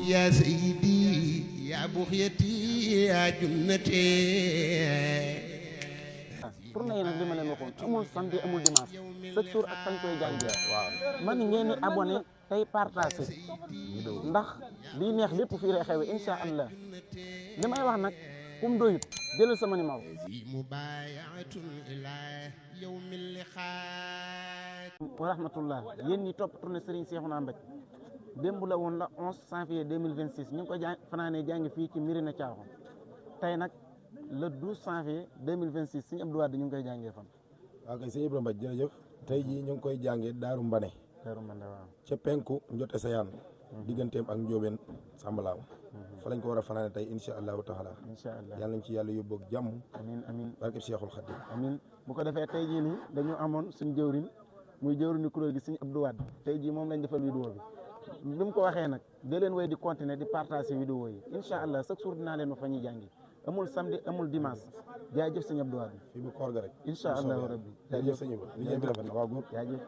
يا سيدي يا بغيتي يا جنتي. tournée yi nag li ma leen waxoon amul samedi amul dimanche chaque jour ak fañ koy jàngee. waaw man ngeen di abonné tey partagé ndax liy neex lépp fii lay xewe incha allah li may wax nag kum doyut jëlal sama numéro. wa rahmatullah yéen ñi topp tournée Serigne Cheikhouna Mbathie démb la woon la 11 janvier 2026 ñu ngi ko fanaanee jàngi fii ci Mirina Thiaw tey nag le 12 janvier 2026 Serigne Abdou Wade ñu ngi koy jàngee fan. waaw kay sëñ Ibrahima Mbaj jërëjëf tey jii ñu ngi koy jàngee Daaru Mbane. Daaru Mbane waaw. ca penku njote sa yaan digganteem ak njóobeen Sambalaam fa lañ ko war a fanaane tey incha allahu taala. incha allah yàlla nañ ci yàlla yóbbu ak jàmm. amiin amiin barkeb Cheikhul Khadim. amiin bu ko defee tey jii nii dañu amoon suñ jëwrin muy jëwriñu kuréel gi Serigne Abdou Wade tey jii moom lañ defal vidéo bi ni mu ko waxee nag da leen way di continuer di partager vidéo yi incha allah chaque jour dinaa leen wax fa ñuy jàngi amul samedi amul dimanche jaajëf Serigne Abdou Wade fii bu koor ga rek. incha allahu rabbi jaajëf sëñ Ibrahima liggéey bi rafet na waaw góor. jaajëf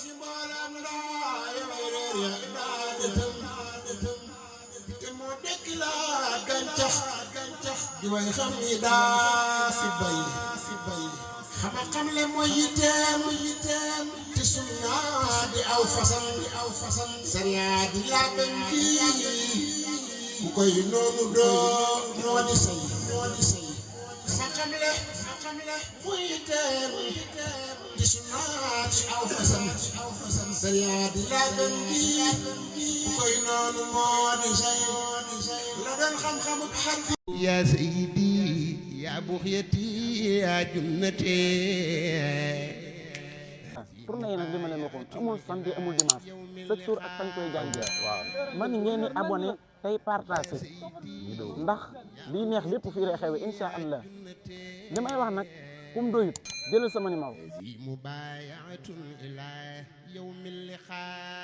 ci mboolam laa yow réer ya ibaadatam te moo dekk la gàncax di way xam ni daa fi bay xam le mooy yitteem te sunna di aw fasal sariya di laaben kii ku koy noonu doo di say xam le mooy yitteem te sunna di aw fasal sariya di laaben kii ku koy noonu moo di say la doon xam-xamu xar يا سيدي يا بغيتي يا جنتي tournée yi nag li ma leen waxoon amul samedi amul dimanche chaque jour ak fañ koy jàngee waaw man ngeen di abonné tey partagé ndax lii neex lépp fii lay xewe incha allah li may wax nag kum doyut jëlal sama numéro مبايعة إلى يوم اللقاء